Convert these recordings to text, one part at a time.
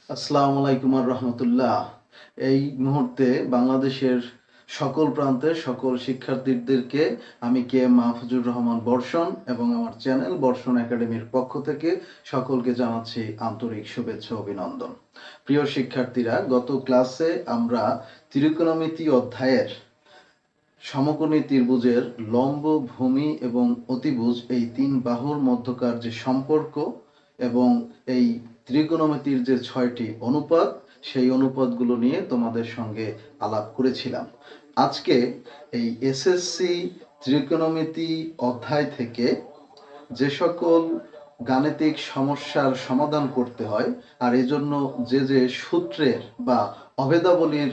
আসসালামু আলাইকুম আর রহমতুল্লাহ। এই মুহূর্তে বাংলাদেশের সকল প্রান্তের সকল শিক্ষার্থীদেরকে আমি মাহফুজুর রহমান বর্ষণ এবং আমার চ্যানেল বর্ষণ একাডেমির পক্ষ থেকে সকলকে জানাচ্ছি আন্তরিক শুভেচ্ছা অভিনন্দন। প্রিয় শিক্ষার্থীরা, গত ক্লাসে আমরা ত্রিকোণমিতি অধ্যায়ের সমকোণী ত্রিভুজের লম্ব, ভূমি এবং অতিভুজ এই তিন বাহুর মধ্যকার যে সম্পর্ক এবং এই ত্রিকোণমিতির যে 6টি অনুপাত, সেই অনুপাতগুলো নিয়ে তোমাদের সঙ্গে আলাপ করেছিলাম। আজকে এই এসএসসি ত্রিকোণমিতি অধ্যায় থেকে যে সকল গাণিতিক সমস্যার সমাধান করতে হয় আর এজন্য যে যে সূত্রের বা অভেদাবলীর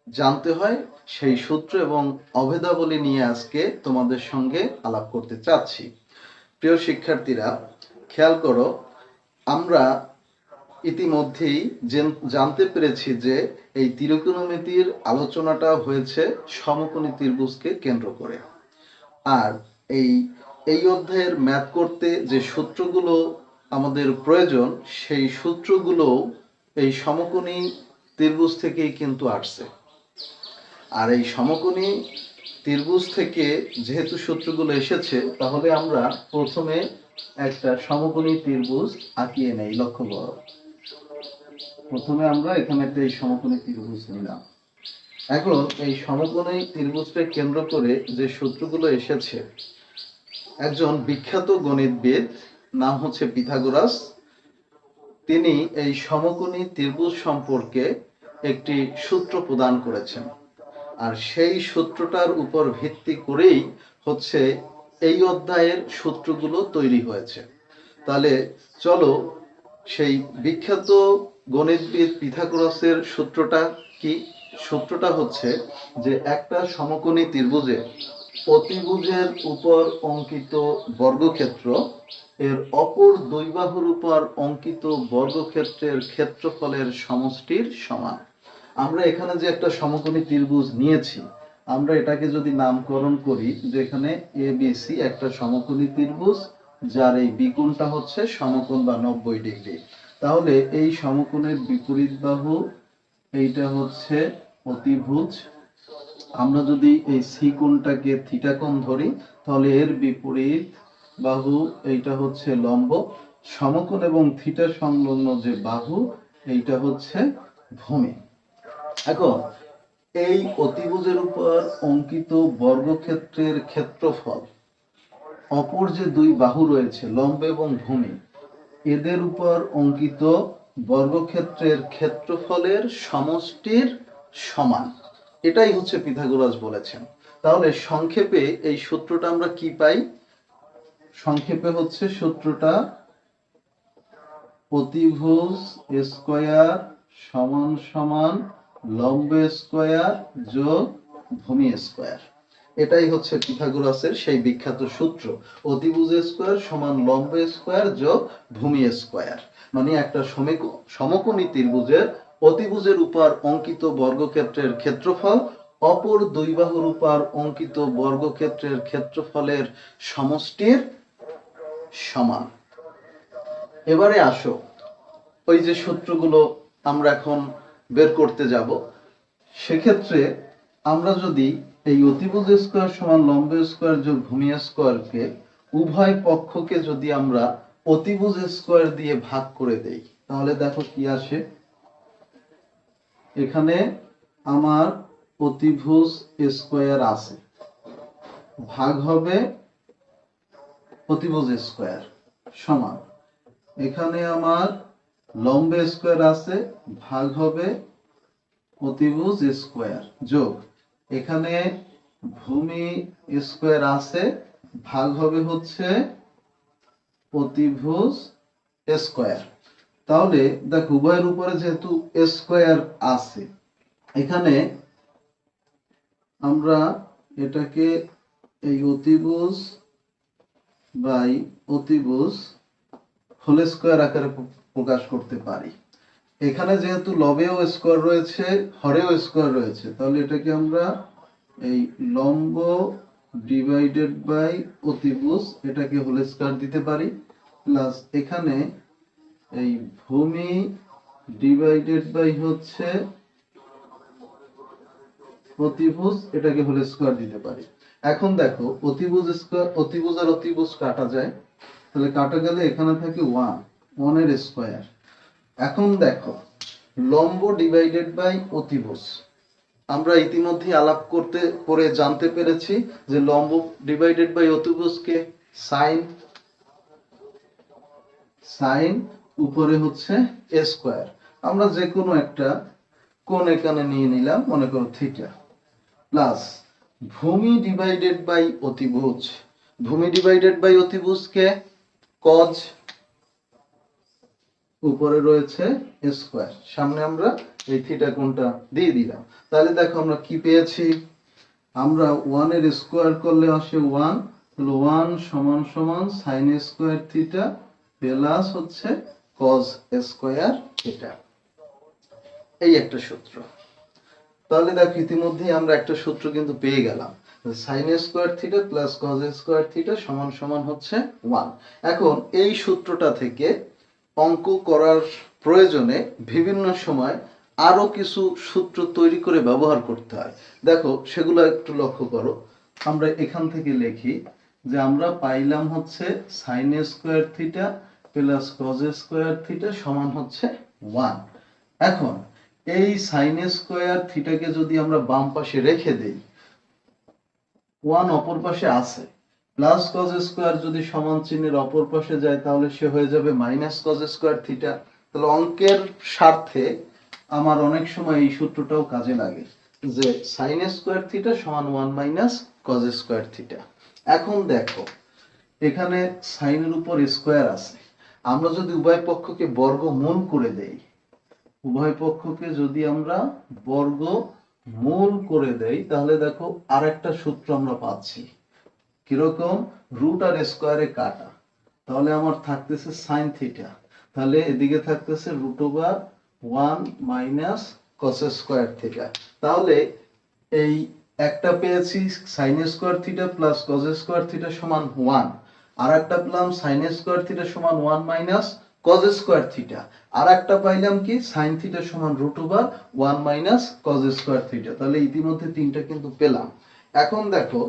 জানতে হয়, সেই সূত্র এবং অভেদাবলী নিয়ে আজকে তোমাদের সঙ্গে আলাপ করতে চাচ্ছি। প্রিয় শিক্ষার্থীরা, খেয়াল করো, আমরা ইতিমধ্যেই জানতে পেরেছি যে এই ত্রিকোণমিতির আলোচনাটা হয়েছে সমকোণী ত্রিভুজকে কেন্দ্র করে। আর এই এই অধ্যায়ের ম্যাথ করতে যে সূত্রগুলো আমাদের প্রয়োজন, সেই সূত্রগুলো এই সমকোণী ত্রিভুজ থেকেই কিন্তু আসছে। আর এই সমকোণী ত্রিভুজ থেকে যেহেতু সূত্রগুলো এসেছে, তাহলে আমরা প্রথমে একটা সমকোণী ত্রিভুজ আঁকিয়ে নেই। লক্ষ্য করো, প্রথমে আমরা এখানে একটা এই সমকোণী ত্রিভুজ নিলাম। এখন এই সমকোণী ত্রিভুজকে কেন্দ্র করে যে সূত্রগুলো এসেছে, একজন বিখ্যাত গণিতবিদ, নাম হচ্ছে পিথাগোরাস, তিনি এই সমকোণী ত্রিভুজ সম্পর্কে একটি সূত্র প্রদান করেছেন। আর সেই সূত্রটার উপর ভিত্তি করেই হচ্ছে এই অধ্যায়ের সূত্রগুলো তৈরি হয়েছে। তাহলে চলো সেই বিখ্যাত গণিতবিদ পিথাগোরাসের সূত্রটা কি। সূত্রটা হচ্ছে যে একটা সমকোণী ত্রিভুজে অতিভুজের উপর অঙ্কিত বর্গক্ষেত্র এর অপর দুই বাহুর উপর অঙ্কিত বর্গক্ষেত্রের ক্ষেত্রফলের সমষ্টির সমান। আমরা এখানে যে একটা সমকোণী ত্রিভুজ নিয়েছি, আমরা এটাকে যদি নামকরণ করি, যেখানে এবিসি একটা সমকোণী ত্রিভুজ, যার এই বিকোণটা হচ্ছে সমকোণ বা 90 ডিগ্রি। তাহলে এই সমকোণের বিপরীত বাহু এইটা হচ্ছে অতিভুজ। আমরা যদি এই সি কোণটাকে থিটা কোণ ধরি, তাহলে এর বিপরীত বাহু এইটা হচ্ছে লম্ব। সমকোণ এবং থিটা সংলগ্ন যে বাহু, এইটা হচ্ছে ভূমি। এখন এই অতিভুজের উপর অঙ্কিত বর্গক্ষেত্রের ক্ষেত্রফল অপর যে দুই বাহু রয়েছে লম্ব এবং ভূমি, এদের উপর অঙ্কিত বর্গক্ষেত্রের ক্ষেত্রফলের সমষ্টির সমান। এটাই হচ্ছে পিথাগোরাস বলেছেন। তাহলে সংক্ষেপে এই সূত্রটা আমরা কি পাই? সংক্ষেপে হচ্ছে সূত্রটা অতিভুজ স্কয়ার সমান সমান লম্ব স্কয়ার যোগ ভূমি স্কয়ার। এটাই হচ্ছে পিথাগোরাসের সেই বিখ্যাত সূত্র, অতিভুজ স্কয়ার সমান লম্ব স্কয়ার যোগ ভূমি স্কয়ার। মানে একটা সমকোণী ত্রিভুজের অতিভুজের উপর অঙ্কিত বর্গক্ষেত্রের ক্ষেত্রফল অপর দুই বাহুর উপর অঙ্কিত বর্গক্ষেত্রের ক্ষেত্রফলের সমষ্টির সমান। এবারে আসো, ওই যে সূত্রগুলো আমরা এখন বের করতে যাব, সেক্ষেত্রে আমরা যদি এই অতিভুজ স্কয়ার সমান লম্ব স্কয়ার যোগ ভূমি স্কয়ারকে উভয় পক্ষকে যদি আমরা অতিভুজ স্কয়ার দিয়ে ভাগ করে দেই, তাহলে দেখো কি আসে। এখানে আমার অতিভুজ স্কয়ার আছে, ভাগ হবে অতিভুজ স্কয়ার, সমান এখানে আমার লম্ব স্কয়ার আছে, ভাগ হবে অতিভুজ স্কয়ার, যোগ এখানে ভূমি স্কয়ার আছে, ভাগ হবে হচ্ছে অতিভুজ স্কয়ার। তাহলে দেখো উভয়ের উপরে যেহেতু স্কয়ার আছে, এখানে আমরা এটাকে এই অতিভুজ বাই অতিভুজ হোল স্কয়ার আকারে প্রকাশ করতে পারি। এখানে যেহেতু লবেও স্কয়ার রয়েছে, হরেও স্কয়ার রয়েছে, তাহলে এটাকে আমরা এই লম্ব ডিভাইডেড বাই অতিভুজ এটাকে হোল স্কয়ার দিতে পারি, প্লাস এখানে এই ভূমি ডিভাইডেড বাই হচ্ছে অতিভুজ, এটাকে হোল স্কয়ার দিতে পারি। এখন দেখো অতিভুজ স্কয়ার, অতিভুজ আর অতিভুজ কাটা যায়, তাহলে কাটা গেলে এখানে থাকে 1 এর স্কয়ার। এখন দেখো লম্ব ডিভাইডেড বাই অতিভুজ, আমরা ইতিমধ্যে আলাপ করতে পরে জানতে পেরেছি যে লম্ব ডিভাইডেড বাই অতিভুজকে সাইন, সাইন উপরে হচ্ছে এ স্কয়ার। আমরা যে কোনো একটা কোণ এখানে নিয়ে নিলাম, মনে করো থিটা, প্লাস ভূমি ডিভাইডেড বাই অতিভুজ, ভূমি ডিভাইডেড বাই অতিভুজকে কজ, উপরে রয়েছে স্কয়ার, সামনে আমরা এই থিটা কোণটা দিয়ে দিলাম। তাহলে দেখো আমরা কি পেয়েছি, আমরা 1 এর স্কয়ার করলে আসে 1, তাহলে 1 সমান সমান সাইন স্কয়ার থিটা প্লাস হচ্ছে কজ স্কয়ার থিটা, এই একটা সূত্র। তাহলে দেখো ইতিমধ্যেই আমরা একটা সূত্র কিন্তু পেয়ে গেলাম, sign square theta plus cos square theta সমান সমান হচ্ছে 1। এখন এই সূত্রটা থেকে অঙ্ক করার প্রয়োজনে বিভিন্ন সময় আরো কিছু সূত্র তৈরি করে ব্যবহার করতে হয়। দেখো সেগুলো একটু লক্ষ্য করো। আমরা এখান থেকে লিখি যে আমরা পাইলাম হচ্ছে sine square theta plus cos square theta সমান হচ্ছে 1। এখন এই সাইন স্কয়ার থিটাকে যদি আমরা বাম পাশে রেখে দেই, 1 অপর পাশে আছে, প্লাস কজ স্কয়ার যদি সমান চিহ্নের অপর পাশে যায় তাহলে সে হয়ে যাবে মাইনাস কজ স্কয়ার থিটা। তাহলে অঙ্কের স্বার্থে আমার অনেক সময় এই সূত্রটাও কাজে লাগে যে সাইন স্কয়ার থিটা সমান 1 মাইনাস কজ স্কয়ার থিটা। এখন দেখো এখানে সাইনের উপর স্কয়ার আছে, আমরা যদি উভয় পক্ষকে বর্গমূল করে দেই, উভয় পক্ষকে যদি আমরা বর্গমূল করে দেই তাহলে দেখো আরেকটা সূত্র আমরা পাচ্ছি, কিরকম, রুট আর স্কয়ারে কাটা, তাহলে আমার থাকতেছে সাইন থিটা, তাহলে এদিকে থাকতেছে root over 1 minus cos square theta. তাহলে এই একটা পেয়েছি sine square theta plus cos square theta সমান 1, আর একটা পেলাম সাইন স্কয়ার থিটা সমান 1 মাইনাস কজ স্কয়ার থিটা, আর একটা পাইলাম কি সাইন থিটা সমান root over 1 minus cos square theta. তাহলে ইতিমধ্যে তিনটা কিন্তু পেলাম। এখন দেখো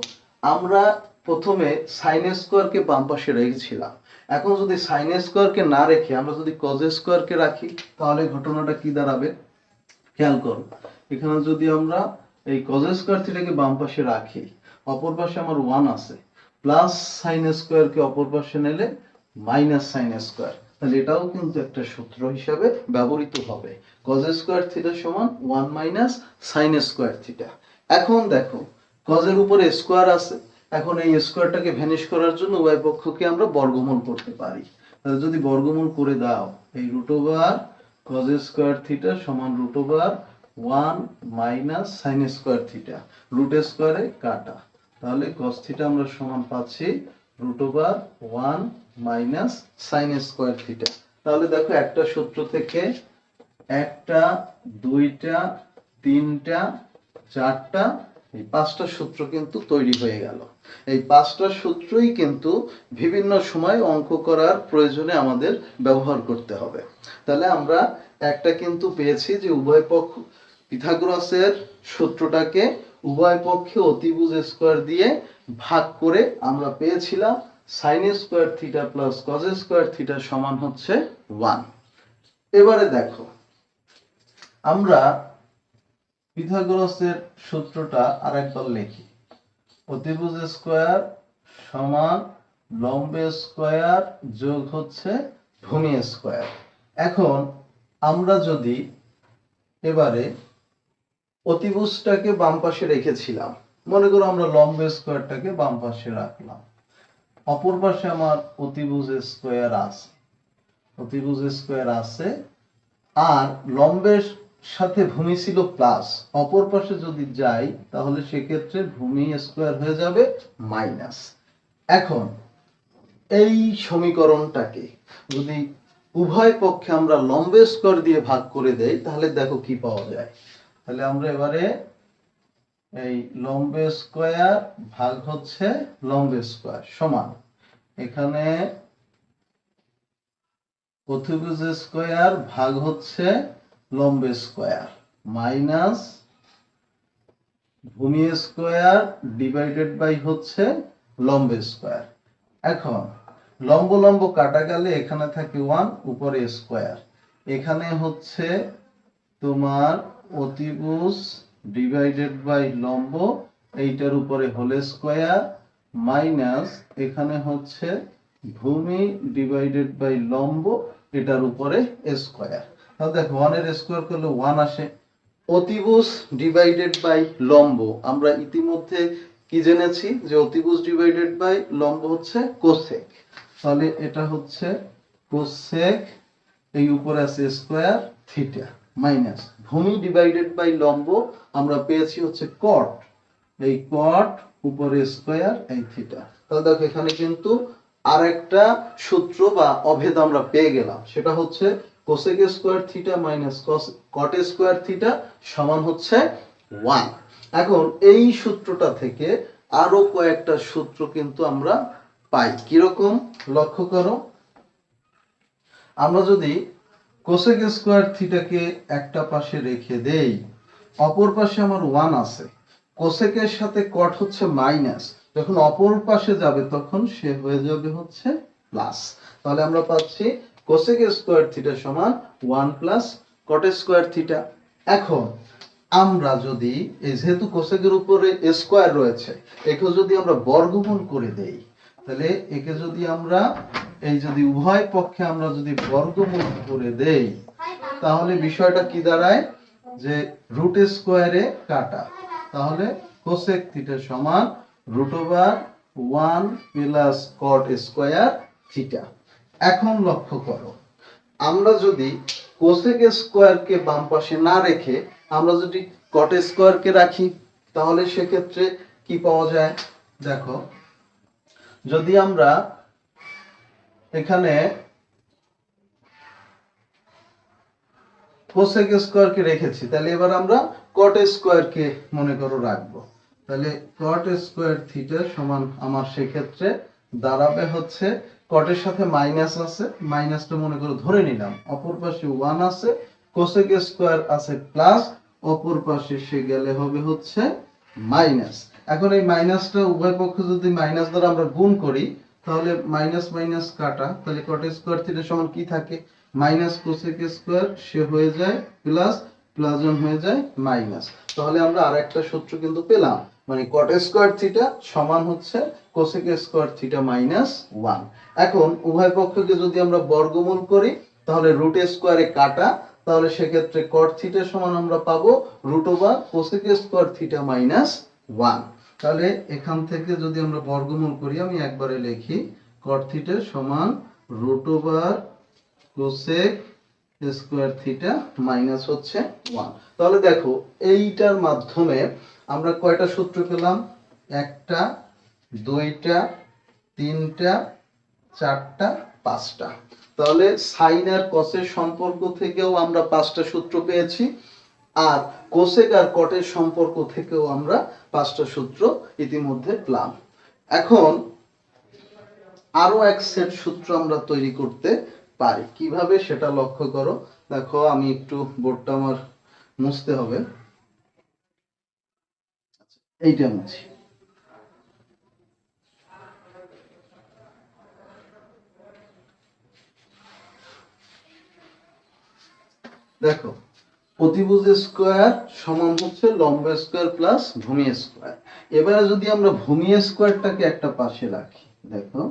আমরা প্রথমে সাইন স্কয়ারকে বাম পাশে রেখেছিলাম, এখন যদি সাইন স্কয়ারকে না রেখে আমরা যদি কজ স্কয়ারকে রাখি তাহলে ঘটনাটা কি দাঁড়াবে, খেয়াল করো। এখানে যদি আমরা এই কজ স্কয়ার থিটাকে বাম পাশে রাখি, অপর পাশে আমার 1 আছে, প্লাস সাইন স্কয়ারকে অপর পাশে নিলে মাইনাস সাইন স্কয়ার, তাহলে এটাও কিন্তু একটা সূত্র হিসাবে ব্যবহৃত হবে, কজ স্কয়ার থিটা সমান 1 মাইনাস সাইন স্কয়ার থিটা। এখন দেখো কজের উপরে স্কয়ার আছে, এখন এই স্কয়ারটাকে ভ্যানিশ করার জন্য উভয় পক্ষকে আমরা বর্গমূল করতে পারি। তাহলে যদি বর্গমূল করে দাও, এই root over cos square theta সমান root over 1 minus sine square theta, root স্কয়ারে কাটা, তাহলে cos থিটা আমরা সমান পাচ্ছি root over 1 minus sine square theta. তাহলে দেখো একটা সূত্র থেকে একটা, দুইটা, তিনটা, চারটা, এই পাঁচটা সূত্র কিন্তু তৈরি হয়ে গেল। এই পাঁচটা সূত্রই কিন্তু বিভিন্ন সময় অঙ্ক করার প্রয়োজনে আমাদের ব্যবহার করতে হবে। তাহলে আমরা একটা কিন্তু পেয়েছি যে উভয় পক্ষ, পিথাগোরাসের সূত্রটাকে উভয় পক্ষে অতিভুজ স্কয়ার দিয়ে ভাগ করে আমরা পেয়েছিলাম sign square theta plus cos square theta সমান হচ্ছে 1। এবারে দেখো আমরা পিথাগোরাসের সূত্রটা আরেকবার লিখি, অতিভুজ স্কয়ার সমান লম্ব স্কয়ার যোগ হচ্ছে ভূমি স্কয়ার। এখন আমরা যদি এবারে অতিভুজটাকে বাম পাশে রেখেছিলাম, মনে করো আমরা লম্ব স্কয়ারটাকে বাম পাশে রাখলাম, অপর পাশে আমার অতিভুজ স্কয়ার আছে, অতিভুজ স্কয়ার আছে, আর লম্বের সাথে ভূমি ছিল প্লাস, অপর পাশে যদি যাই তাহলে সেক্ষেত্রে ভূমি স্কয়ার হয়ে যাবে মাইনাস। এখন এই সমীকরণটাকে যদি উভয় পক্ষে আমরা লম্ব স্কয়ার দিয়ে ভাগ করে দেই তাহলে দেখো কি পাওয়া যায়। তাহলে আমরা এবারে এই লম্ব স্কয়ার ভাগ হচ্ছে লম্ব স্কয়ার সমান, এখানে অতিভুজ স্কয়ার ভাগ হচ্ছে লম্ব স্কোয়ার মাইনাস ভূমি স্কোয়ার ডিভাইডেড বাই হচ্ছে লম্ব স্কোয়ার। এখন লম্ব লম্ব কাটা গেলে এখানে থাকে 1 উপরে স্কোয়ার, এখানে হচ্ছে তোমার অতিভুজ ডিভাইডেড বাই লম্ব এইটার উপরে হোল স্কোয়ার মাইনাস এখানে হচ্ছে ভূমি ডিভাইডেড বাই লম্ব এটার উপরে স্কোয়ার। তাহলে দেখো 1 এর স্কোয়ার করলে 1 আসে। অতিভুজ ডিভাইডেড বাই লম্ব আমরা ইতিমধ্যে কি জেনেছি যে অতিভুজ ডিভাইডেড বাই লম্ব হচ্ছে কোসেক। তাহলে এটা হচ্ছে কোসেক, এই উপরে আছে স্কোয়ার থিটা মাইনাস ভূমি ডিভাইডেড বাই লম্ব আমরা পেয়েছি হচ্ছে কট, এই কট উপরে স্কোয়ার এই থিটা। তাহলে দেখো এখানে কিন্তু আরেকটা সূত্র বা অভেদ আমরা পেয়ে গেলাম, সেটা হচ্ছে cosec square theta minus cot square theta সমান হচ্ছে 1। এখন এই সূত্রটা থেকে আরো কয়েকটা সূত্র কিন্তু আমরা পাই। কিরকম লক্ষ্য করো, আমরা যদি কোসেক স্কোয়ার থিটাকে একটা পাশে রেখে দেই, অপর পাশে আমার 1 আছে, কোসেকের সাথে কট হচ্ছে মাইনাস, যখন অপর পাশে যাবে তখন সে হয়ে যাবে হচ্ছে প্লাস। তাহলে আমরা পাচ্ছি কোসেক স্কোয়ার থিটা সমান 1 প্লাস কট স্কোয়ার থিটা। এখন আমরা যদি এই যেহেতু কোসেকের উপরে স্কোয়ার রয়েছে, একে যদি আমরা বর্গমূল করে দেই, তাহলে একে যদি আমরা এই যদি উভয় পক্ষে আমরা যদি বর্গমূল করে দেই, তাহলে বিষয়টা কি দাঁড়ায় যে রুট স্কোয়ারে কাটা, তাহলে কোসেক থিটা সমান √1 প্লাস কট স্কোয়ার থিটা। এখন লক্ষ্য করো, আমরা যদি কোসেক স্কোয়ারকে বাম পাশে না রেখে আমরা যদি কট স্কোয়ারকে রাখি, তাহলে সেক্ষেত্রে কি পাওয়া যায় দেখো, যদি আমরা এখানে কোসেক স্কোয়ারকে রেখেছি, তাহলে এবার আমরা কট স্কোয়ারকে মনে করো রাখবো, তাহলে কট স্কোয়ার থিটা সমান আমার সেক্ষেত্রে দাঁড়াবে হচ্ছে কটের সাথে মাইনাস আছে, মাইনাসটা মনে করো ধরে নিলাম, অপর পাশে 1 আছে, কোসেক স্কোয়ার আছে প্লাস, অপর পাশে সে গেলে হবে হচ্ছে মাইনাস। এখন এই মাইনাসটা উভয় পক্ষ যদি মাইনাস দ্বারা আমরা গুণ করি, তাহলে মাইনাস মাইনাস কাটা, তাহলে কট স্কোয়ার থিটা সমান কি থাকে মাইনাস কোসেক স্কোয়ার, সে হয়ে যায় প্লাস, প্লাস 1 হয়ে যায় মাইনাস। তাহলে আমরা আরেকটা সূত্র কিন্তু পেলাম, মানে কট স্কোয়ার থিটা সমান হচ্ছে কোসেক স্কোয়ার থিটা মাইনাস 1। এখন উভয় পক্ষকে যদি আমরা বর্গমূল করি, তাহলে রুট স্কোয়ারে কাটা, তাহলে সেক্ষেত্রে কট থিটা সমান আমরা পাবো √over cosec square theta minus 1। তাহলে এখান থেকে যদি আমরা বর্গমূল করি, আমি একবারে লিখি কট থিটা সমান √over cosec square theta minus হচ্ছে 1। তাহলে দেখো এইটার মাধ্যমে আমরা কয়টা সূত্র পেলাম, একটা, দুইটা, তিনটা, চারটা, পাঁচটা। তাহলে সাইন আর কসের সম্পর্ক থেকেও আমরা 5টা সূত্র পেয়েছি, আর কোসেক আর কটের সম্পর্ক থেকেও আমরা 5টা সূত্র ইতিমধ্যে পেলাম। এখন আরো এক সেট সূত্র আমরা তৈরি করতে পারি, কিভাবে সেটা লক্ষ্য করো। দেখো আমি একটু বোর্ডটা আমার মুছতে হবে, এইটা মুছি। দেখো অতিভুজ স্কোয়ার সমান হচ্ছে লম্ব স্কোয়ার প্লাস ভূমি স্কোয়ার। এবারে যদি আমরা ভূমি স্কোয়ারটাকে একটা পাশে রাখি, দেখো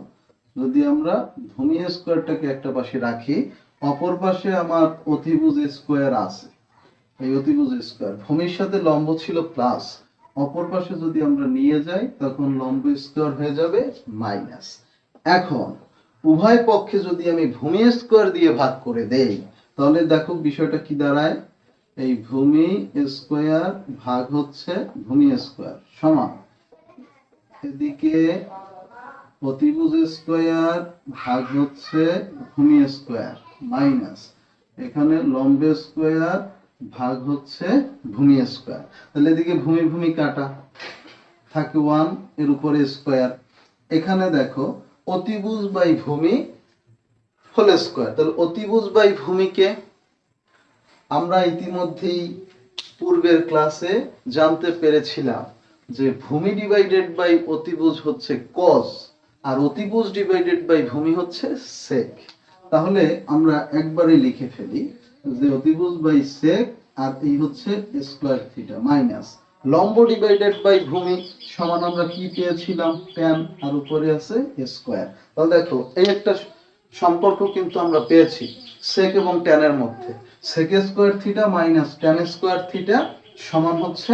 যদি আমরা ভূমি স্কোয়ারটাকে একটা পাশে রাখি, অপর পাশে আমার অতিভুজ স্কোয়ার আছে, এই অতিভুজ স্কোয়ার ভূমির সাথে লম্ব ছিল প্লাস, অপর পাশে যদি আমরা নিয়ে যাই তখন লম্ব স্কোয়ার হয়ে যাবে মাইনাস। এখন উভয় পক্ষে যদি আমি ভূমি স্কোয়ার দিয়ে ভাগ করে দেই, তাহলে দেখো বিষয়টা কি দাঁড়ায়, এই ভূমি স্কোয়ার ভাগ হচ্ছে ভূমি স্কোয়ার সমান এদিকে অতিভুজ স্কোয়ার ভাগ হচ্ছে ভূমি স্কোয়ার মাইনাস এখানে লম্ব স্কোয়ার ভাগ হচ্ছে ভূমি স্কোয়ার। তাহলে এদিকে ভূমি ভূমি কাটা, থাকে 1 এর উপরে স্কোয়ার, এখানে দেখো অতিভুজ বাই ভূমি হোল স্কোয়ার, তাহলে অতিভুজ বাই ভূমিকে আমরা ইতিমধ্যেই পূর্বের ক্লাসে জানতে পেরেছিলাম যে ভূমি ডিভাইডেড বাই অতিভুজ হচ্ছে কজ, আর অতিভুজ ডিভাইডেড বাই ভূমি হচ্ছে সেক। তাহলে আমরা একবারে লিখে ফেলি যে অতিভুজ বাই সেক, আর এই হচ্ছে স্কয়ার থিটা মাইনাস লম্ব ডিভাইডেড বাই ভূমি সমান আমরা কি পেয়েছিলাম, ট্যান, আর উপরে আছে স্কয়ার। তাহলে দেখো এই একটা সম্পর্ক কিন্তু আমরা পেয়েছি সেক এবং ট্যানের মধ্যে। Sec square theta minus tan square theta সমান হচ্ছে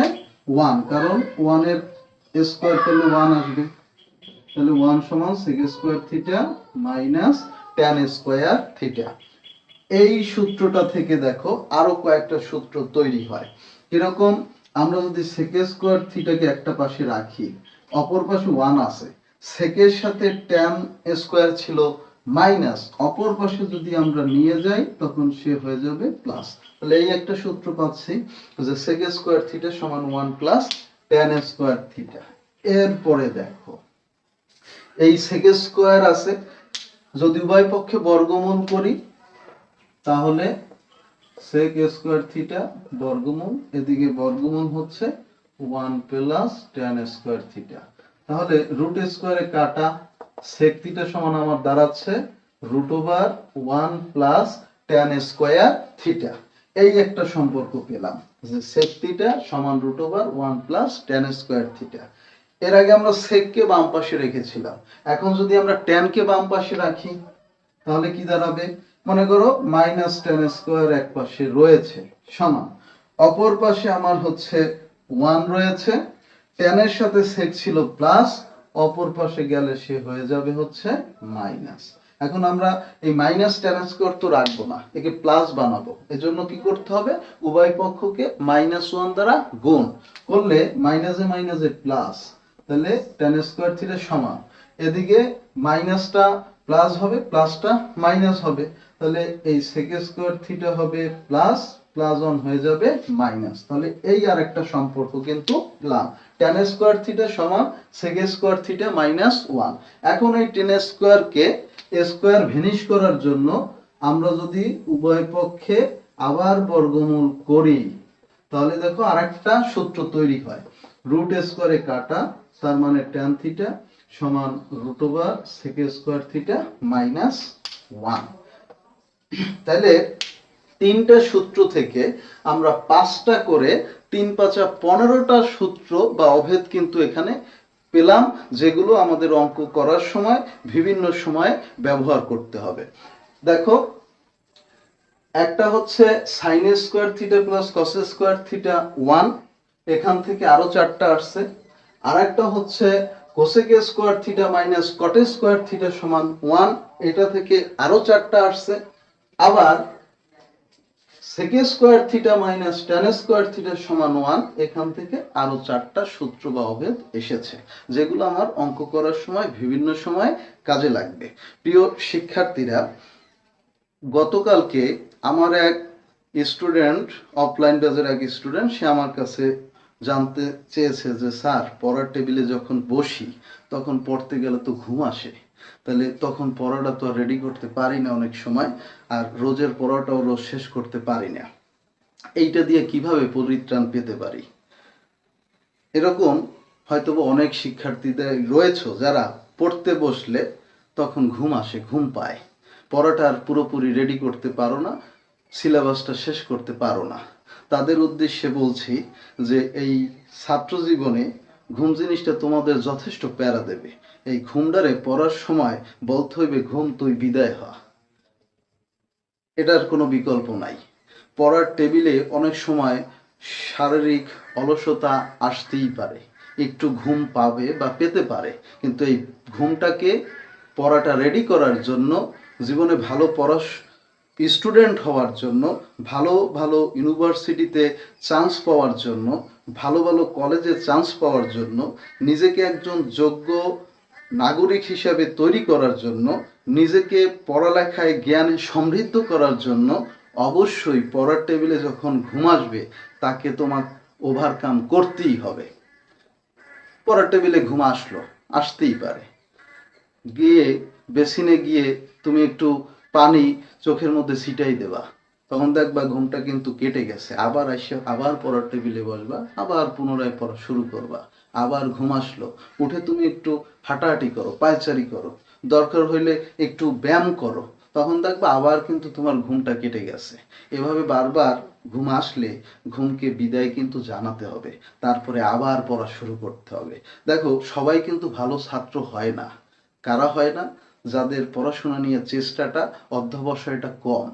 1, কারণ 1 এর স্কয়ার করলে 1 আসবে। তাহলে 1 সমান sec square theta minus tan square theta. এই সূত্রটা থেকে দেখো আরো কয়েকটা সূত্র তৈরি হয়। কিরকম, আমরা যদি সেক স্কয়ার থিটাকে একটা পাশে রাখি, অপর পাশে 1 আছে, সেকের সাথে ট্যান স্কয়ার ছিল মাইনাস, অপর পাশে যদি আমরা নিয়ে যাই তখন সে হয়ে যাবে প্লাস। তাহলে এই একটা সূত্র পাচ্ছি যে সেক স্কয়ার থিটা সমান 1 প্লাস ট্যান স্কয়ার থিটা। এরপরে দেখো এই সেক স্কয়ার আছে, যদি উভয় পক্ষে বর্গমূল করি তাহলে সেক স্কয়ার থিটা বর্গমূল, এদিকে বর্গমূল হচ্ছে 1 প্লাস ট্যান স্কয়ার থিটা। তাহলে রুট স্কয়ারে কাটা, সেক থিটা সমান আমার দাঁড়াচ্ছে root over 1 plus tan square theta. এই একটা সম্পর্ক পেলাম যে সেক থিটা সমান root over 1 plus tan square theta. এর আগে আমরা সেককে বাম পাশে রেখেছিলাম, এখন যদি আমরা ট্যানকে বাম পাশে রাখি তাহলে কি দাঁড়াবে, মনে করো মাইনাস ট্যান স্কয়ার এক পাশে রয়েছে সমান, অপর পাশে আমার হচ্ছে 1 রয়েছে, ট্যানের সাথে সেক ছিল প্লাস, অপর পাশে গেলে সে হয়ে যাবে হচ্ছে মাইনাস। এখন আমরা এই মাইনাস ট্যান স্কয়ার তো রাখবো না, একে প্লাস বানাবো। এজন্য কি করতে হবে, উভয় পক্ষকে -1 দ্বারা গুণ করলে মাইনাসে মাইনাসে প্লাস, তাহলে ট্যান স্কয়ার থিটা সমান, এদিকে মাইনাসটা প্লাস হবে, প্লাসটা মাইনাস হবে, তাহলে এই সেক স্কয়ার থিটা হবে প্লাস, প্লাস 1 হয়ে যাবে মাইনাস। তাহলে এই আর একটা সম্পর্ক কিন্তু পেলাম, ট্যান স্কয়ার থিটা সমান সেক স্কয়ার থিটা মাইনাস 1। এখন এই ট্যান স্কয়ারকে স্কয়ার ভ্যানিশ করার জন্য আমরা যদি উভয় পক্ষে আবার বর্গমূল করি তাহলে দেখো আরেকটা সূত্র তৈরি হয়, রুট স্কয়ারে কাটা, তার মানে ট্যান থিটা সমান root over sec square theta minus 1। তাহলে তিনটা সূত্র থেকে আমরা 5টা করে 3 5 15টা সূত্র বা অভেদ কিন্তু এখানে পেলাম, যেগুলো আমাদের অঙ্ক করার সময় বিভিন্ন সময়ে ব্যবহার করতে হবে। দেখো একটা হচ্ছে sine square theta plus cos square theta 1, এখান থেকে আরো 4টা আসছে। আরেকটা হচ্ছে cosec square theta minus cot square theta সমান 1, এটা থেকে আরো 4টা আসছে। আবার sec square theta minus tan square theta সমান 1, এখান থেকে আরো 4টা সূত্র বা অভেদ এসেছে, যেগুলো আমার অঙ্ক করার সময় বিভিন্ন সময় কাজে লাগবে। প্রিয় শিক্ষার্থীরা, গতকালকে আমার এক স্টুডেন্ট, অফলাইন ব্যাচের এক স্টুডেন্ট, সে আমার কাছে জানতে চেয়েছে যে স্যার পড়ার টেবিলে যখন বসি তখন পড়তে গেলে তো ঘুম আসে, তাহলে তখন পড়াটা তো আর রেডি করতে পারি না অনেক সময়, আর রোজের পড়াটাও রোজ শেষ করতে পারি না, এইটা দিয়ে কিভাবে পরিত্রাণ পেতে পারি। এরকম হয়তোবা অনেক শিক্ষার্থীদের রয়েছে যারা পড়তে বসলে তখন ঘুম আসে, ঘুম পায়, পড়াটা আর পুরোপুরি রেডি করতে পারো না, সিলেবাসটা শেষ করতে পারো না। তাদের উদ্দেশ্যে বলছি যে এই ছাত্র জীবনে ঘুম জিনিসটা তোমাদের যথেষ্ট প্যারা দেবে। এই ঘুমডারে পড়ার সময় বলতে হইবে ঘুম তুই বিদায় হ, এটার কোনো বিকল্প নাই। পড়ার টেবিলে অনেক সময় শারীরিক অলসতা আসতেই পারে, একটু ঘুম পাবে বা পেতে পারে, কিন্তু এই ঘুমটাকে পড়াটা রেডি করার জন্য, জীবনে ভালো স্টুডেন্ট হওয়ার জন্য, ভালো ভালো ইউনিভার্সিটিতে চান্স পাওয়ার জন্য, ভালো ভালো কলেজে চান্স পাওয়ার জন্য, নিজেকে একজন যোগ্য নাগরিক হিসাবে তৈরি করার জন্য, নিজেকে পড়ালেখায় জ্ঞানে সমৃদ্ধ করার জন্য অবশ্যই পড়ার টেবিলে যখন ঘুম আসবে তাকে তোমার ওভারকাম করতেই হবে। পড়ার টেবিলে ঘুম আসলো, আসতেই পারে, গিয়ে বেসিনে গিয়ে তুমি একটু পানি চোখের মধ্যে ছিটাই দেবা, তখন দেখবা ঘুমটা কিন্তু কেটে গেছে, আবার এসে আবার পড়ার টেবিলে বসবা, আবার পুনরায় পড়া শুরু করবা। আবার ঘুম আসলো, উঠে তুমি একটু হাঁটাহাঁটি করো, পায়চারি করো, দরকার হইলে একটু ব্যায়াম করো, তখন দেখবা আবার কিন্তু তোমার ঘুমটা কেটে গেছে। এভাবে বারবার ঘুম আসলে ঘুমকে বিদায় কিন্তু জানাতে হবে, তারপরে আবার পড়া শুরু করতে হবে। দেখো, সবাই কিন্তু ভালো ছাত্র হয় না। কারা হয় না? যাদের পড়াশোনা নিয়ে চেষ্টাটা, অধ্যবসায়টা কম।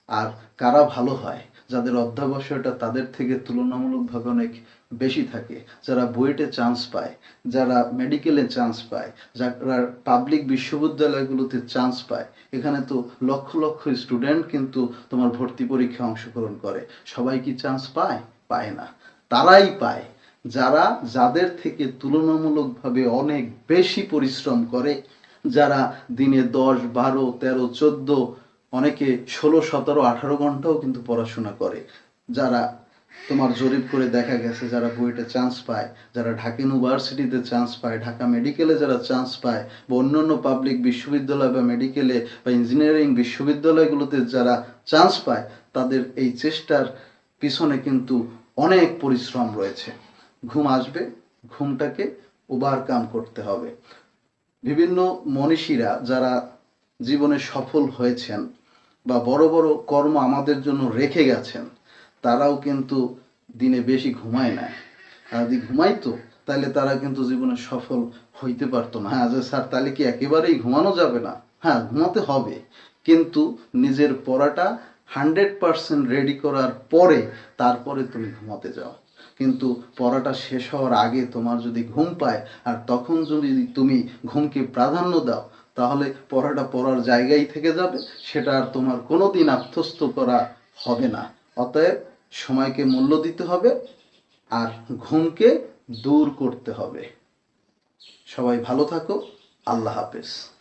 আর কারা ভালো হয়? যাদের অধ্যবসায়টা তাদের থেকে তুলনামূলকভাবে অনেক বেশি থাকে, যারা বুয়েটে চান্স পায়, যারা মেডিকেলে চান্স পায়, যারা পাবলিক বিশ্ববিদ্যালয়গুলোতে চান্স পায়। এখানে তো লক্ষ লক্ষ স্টুডেন্ট কিন্তু তোমার ভর্তি পরীক্ষায় অংশগ্রহণ করে। সবাই কি চান্স পায়? পায় না। তারাই পায় যারা, যাদের থেকে তুলনামূলকভাবে অনেক বেশি পরিশ্রম করে, যারা দিনে 10, 12, 13, 14, অনেকে 16, 17, 18 ঘন্টাও কিন্তু পড়াশোনা করে। যারা তোমার জরিপ করে দেখা গেছে, যারা বুয়েটে চান্স পায়, যারা ঢাকা ইউনিভার্সিটিতে চান্স পায়, ঢাকা মেডিকেলে যারা চান্স পায়, বা অন্যান্য পাবলিক বিশ্ববিদ্যালয় বা মেডিকেলে বা ইঞ্জিনিয়ারিং বিশ্ববিদ্যালয়গুলোতে যারা চান্স পায়, তাদের এই চেষ্টার পিছনে কিন্তু অনেক পরিশ্রম রয়েছে। ঘুম আসবে, ঘুমটাকে ওভারকাম করতে হবে। বিভিন্ন মনীষীরা যারা জীবনে সফল হয়েছেন বা বড় বড় কর্ম আমাদের জন্য রেখে গেছেন, তারাও কিন্তু দিনে বেশি ঘুমায় না। আর যদি ঘুমাইতো তাহলে তারা কিন্তু জীবনে সফল হইতে পারতো না। হ্যাঁ যে স্যার, তাহলে কি একেবারেই ঘুমানো যাবে না? হ্যাঁ, ঘুমাতে হবে, কিন্তু নিজের পড়াটা 100% রেডি করার পরে তারপরে তুমি ঘুমাতে যাও। কিন্তু পড়াটা শেষ হওয়ার আগে তোমার যদি ঘুম পায়, আর তখন যদি তুমি ঘুমকে প্রাধান্য দাও, তাহলে পড়াটা পড়ার জায়গায় থেকে যাবে, সেটা আর তোমার কোনোদিন আত্মস্থ করা হবে না। অতএব সময়কে মূল্য দিতে হবে, আর ঘুমকে দূর করতে হবে। সবাই ভালো থাকো। আল্লাহ হাফেজ।